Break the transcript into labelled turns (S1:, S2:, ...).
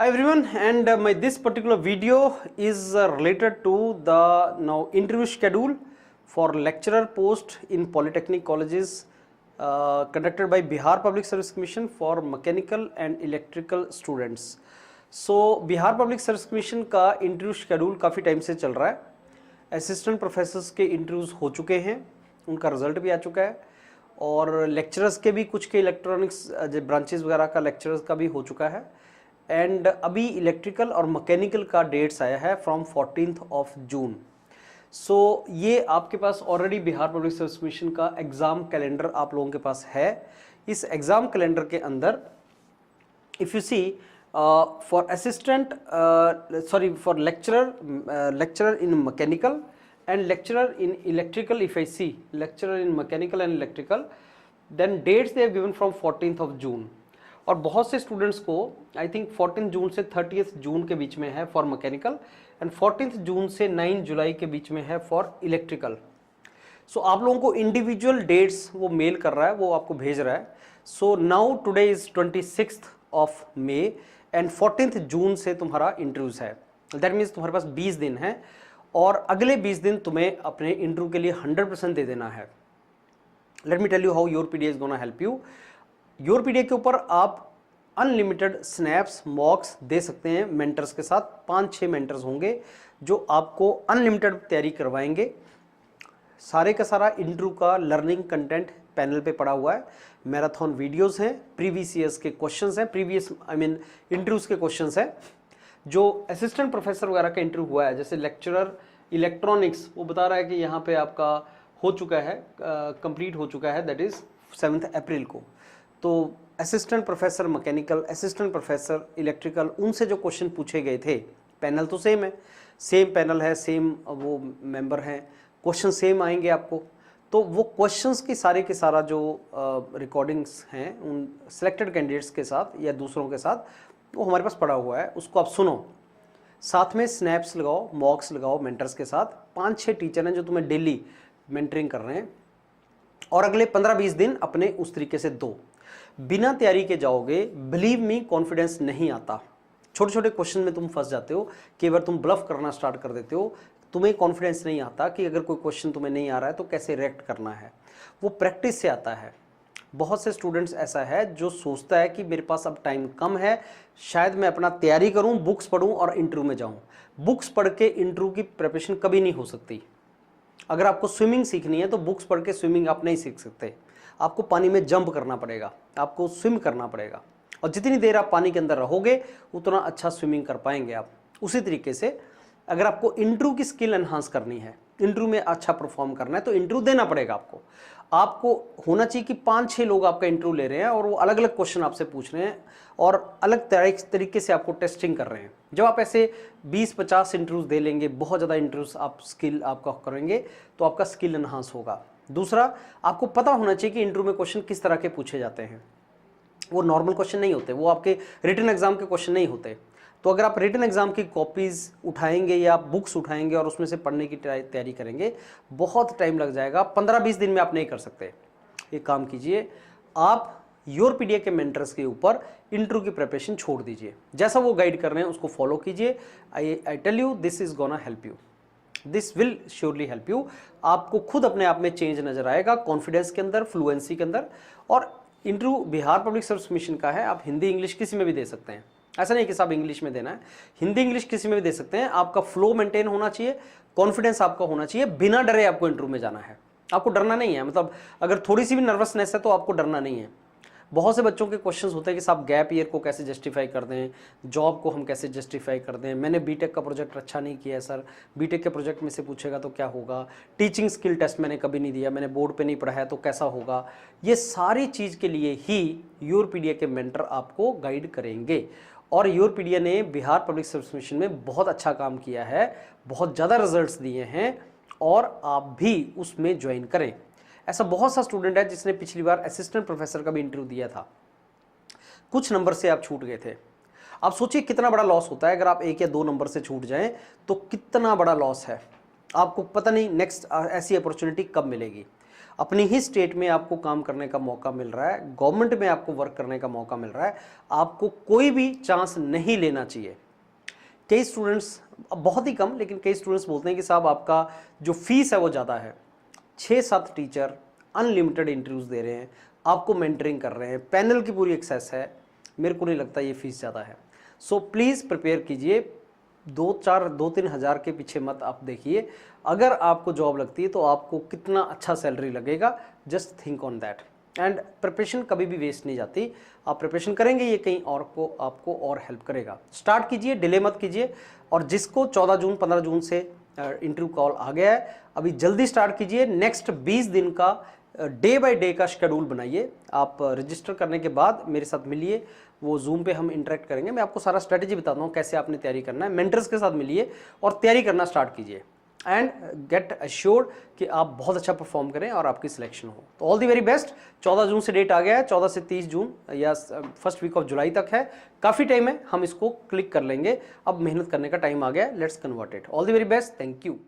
S1: Hi everyone, and this particular video is related to the now interview schedule for lecturer post in polytechnic colleges conducted by Bihar Public Service Commission for mechanical and electrical students. So Bihar public service commission का interview schedule काफ़ी time से चल रहा है. Assistant professors के interviews हो चुके हैं, उनका रिजल्ट भी आ चुका है, और लेक्चरर्स के भी कुछ के इलेक्ट्रॉनिक्स ब्रांचेस वगैरह का लेक्चरर्स का भी हो चुका है. एंड अभी इलेक्ट्रिकल और मैकेनिकल का डेट्स आया है from 14th of June. So ये आपके पास already Bihar public service commission का एग्ज़ाम कैलेंडर आप लोगों के पास है. इस एग्ज़ाम कैलेंडर के अंदर if you see for assistant for lecturer in mechanical and lecturer in electrical, if I see lecturer in mechanical and electrical, then dates they have given from 14th of June. और बहुत से students को I think 14 जून से 30th जून के बीच में है for mechanical, and 14th जून से 9 जुलाई के बीच में है फॉर इलेक्ट्रिकल. सो आप लोगों को इंडिविजुअल डेट्स वो मेल कर रहा है, वो आपको भेज रहा है. So now today is 26th of May and 14th जून से तुम्हारा इंटरव्यूज़ है. दैट मीन्स तुम्हारे पास 20 दिन है, और अगले 20 दिन तुम्हें अपने इंटरव्यू के लिए 100% दे देना है. Let me tell you how your PDA is gonna help you. Your PDA के ऊपर आप अनलिमिटेड स्नैप्स मॉक्स दे सकते हैं मेंटर्स के साथ. 5-6 मेंटर्स होंगे जो आपको अनलिमिटेड तैयारी करवाएंगे. सारे का सारा इंटरव्यू का लर्निंग कंटेंट पैनल पे पड़ा हुआ है. मैराथन वीडियोस हैं, प्रीवियस ईयर्स के क्वेश्चंस हैं, इंटरव्यूज के क्वेश्चंस हैं. जो असिस्टेंट प्रोफेसर वगैरह का इंटरव्यू हुआ है, जैसे लेक्चरर इलेक्ट्रॉनिक्स, वो बता रहा है कि यहाँ पे आपका हो चुका है, कंप्लीट हो चुका है, दैट इज़ 7 अप्रैल को. तो assistant professor mechanical, assistant professor electrical, उनसे जो क्वेश्चन पूछे गए थे, पैनल तो सेम है, सेम पैनल है, सेम वो मेंबर हैं, क्वेश्चन सेम आएंगे आपको. तो वो क्वेश्चंस की सारे के सारा जो रिकॉर्डिंग्स हैं उन सिलेक्टेड कैंडिडेट्स के साथ या दूसरों के साथ, वो हमारे पास पड़ा हुआ है, उसको आप सुनो. साथ में स्नैप्स लगाओ, मॉक्स लगाओ मेंटर्स के साथ. 5-6 टीचर हैं जो तुम्हें डेली मेंटरिंग कर रहे हैं, और अगले 15-20 दिन अपने उस तरीके से दो. बिना तैयारी के जाओगे, बिलीव मी, कॉन्फिडेंस नहीं आता. छोटे छोटे क्वेश्चन में तुम फंस जाते हो, कई बार तुम ब्लफ करना स्टार्ट कर देते हो. तुम्हें कॉन्फिडेंस नहीं आता कि अगर कोई क्वेश्चन तुम्हें नहीं आ रहा है तो कैसे रिएक्ट करना है. वो प्रैक्टिस से आता है. बहुत से स्टूडेंट्स ऐसा है जो सोचता है कि मेरे पास अब टाइम कम है, शायद मैं अपना तैयारी करूं, बुक्स पढूं और इंटरव्यू में जाऊं. बुक्स पढ़ के इंटरव्यू की प्रिपरेशन कभी नहीं हो सकती. अगर आपको स्विमिंग सीखनी है तो बुक्स पढ़ के स्विमिंग आप नहीं सीख सकते. आपको पानी में जंप करना पड़ेगा, आपको स्विम करना पड़ेगा, और जितनी देर आप पानी के अंदर रहोगे उतना अच्छा स्विमिंग कर पाएंगे आप. उसी तरीके से अगर आपको इंटरव्यू की स्किल एनहांस करनी है, इंटरव्यू में अच्छा परफॉर्म करना है, तो इंटरव्यू देना पड़ेगा आपको. आपको होना चाहिए कि 5-6 लोग आपका इंटरव्यू ले रहे हैं और वो अलग अलग क्वेश्चन आपसे पूछ रहे हैं और अलग तरीके से आपको टेस्टिंग कर रहे हैं. जब आप ऐसे 20-50 इंटरव्यूज दे लेंगे, बहुत ज़्यादा इंटरव्यूज आप स्किल आपका करेंगे, तो आपका स्किल एनहांस होगा. दूसरा, आपको पता होना चाहिए कि इंटरव्यू में क्वेश्चन किस तरह के पूछे जाते हैं. वो नॉर्मल क्वेश्चन नहीं होते, वो आपके रिटन एग्जाम के क्वेश्चन नहीं होते. तो अगर आप रिटन एग्जाम की कॉपीज़ उठाएंगे या बुक्स उठाएंगे और उसमें से पढ़ने की तैयारी करेंगे, बहुत टाइम लग जाएगा. 15-20 दिन में आप नहीं कर सकते. एक काम कीजिए, आप योर पीडीए के मेंटर्स के ऊपर इंटरव्यू की प्रिपरेशन छोड़ दीजिए. जैसा वो गाइड कर रहे हैं उसको फॉलो कीजिए. I tell you, this is gonna help you, this will surely help you. आपको खुद अपने आप में चेंज नजर आएगा, कॉन्फिडेंस के अंदर, फ्लुएंसी के अंदर. और interview Bihar public service commission का है, आप हिंदी इंग्लिश किसी में भी दे सकते हैं. ऐसा नहीं कि सब इंग्लिश में देना है, हिंदी इंग्लिश किसी में भी दे सकते हैं. आपका फ्लो मेंटेन होना चाहिए, कॉन्फिडेंस आपका होना चाहिए. बिना डरे आपको इंटरव्यू में जाना है, आपको डरना नहीं है. मतलब अगर थोड़ी सी भी नर्वसनेस है तो आपको डरना नहीं है. बहुत से बच्चों के क्वेश्चंस होते हैं कि साहब गैप ईयर को कैसे जस्टिफाई कर दें, जॉब को हम कैसे जस्टिफाई कर दें, मैंने बीटेक का प्रोजेक्ट अच्छा नहीं किया है सर, बीटेक के प्रोजेक्ट में से पूछेगा तो क्या होगा, टीचिंग स्किल टेस्ट मैंने कभी नहीं दिया, मैंने बोर्ड पे नहीं पढ़ा है तो कैसा होगा. ये सारी चीज़ के लिए ही योर पीडीए के मेंटर आपको गाइड करेंगे. और योर पीडीए ने बिहार पब्लिक सर्विस कमीशन में बहुत अच्छा काम किया है, बहुत ज़्यादा रिजल्ट्स दिए हैं, और आप भी उसमें ज्वाइन करें. ऐसा बहुत सा स्टूडेंट है जिसने पिछली बार असिस्टेंट प्रोफेसर का भी इंटरव्यू दिया था, कुछ नंबर से आप छूट गए थे. आप सोचिए कितना बड़ा लॉस होता है अगर आप 1 या 2 नंबर से छूट जाएं, तो कितना बड़ा लॉस है. आपको पता नहीं नेक्स्ट ऐसी अपॉर्चुनिटी कब मिलेगी। अपनी ही स्टेट में आपको काम करने का मौका मिल रहा है, गवर्नमेंट में आपको वर्क करने का मौका मिल रहा है, आपको कोई भी चांस नहीं लेना चाहिए। कई स्टूडेंट्स, बहुत ही कम, लेकिन कई स्टूडेंट्स बोलते हैं कि साहब आपका जो फीस है वो ज़्यादा है। 6-7 टीचर अनलिमिटेड इंटरव्यूज़ दे रहे हैं, आपको मेंटरिंग कर रहे हैं, पैनल की पूरी एक्सेस है, मेरे को नहीं लगता ये फीस ज़्यादा है। सो प्लीज़ प्रिपेयर कीजिए, 2-3 हज़ार के पीछे मत आप देखिए। अगर आपको जॉब लगती है तो आपको कितना अच्छा सैलरी लगेगा, just think on that. And preparation कभी भी वेस्ट नहीं जाती, आप प्रिपरेशन करेंगे ये कहीं और को आपको और हेल्प करेगा। स्टार्ट कीजिए, डिले मत कीजिए। और जिसको 14 जून 15 जून से इंटरव्यू कॉल आ गया है, अभी जल्दी स्टार्ट कीजिए। नेक्स्ट 20 दिन का डे बाय डे का शेड्यूल बनाइए। आप रजिस्टर करने के बाद मेरे साथ मिलिए, वो जूम पे हम इंटरेक्ट करेंगे, मैं आपको सारा स्ट्रेटेजी बताता हूँ कैसे आपने तैयारी करना है। मेंटर्स के साथ मिलिए और तैयारी करना स्टार्ट कीजिए एंड गेट अश्योर्ड कि आप बहुत अच्छा परफॉर्म करें और आपकी सिलेक्शन हो। तो ऑल दी वेरी बेस्ट। 14 जून से डेट आ गया है, 14 से 30 जून या फर्स्ट वीक ऑफ जुलाई तक है, काफ़ी टाइम है, हम इसको क्लिक कर लेंगे। अब मेहनत करने का टाइम आ गया है, let's convert it. All the very best, thank you.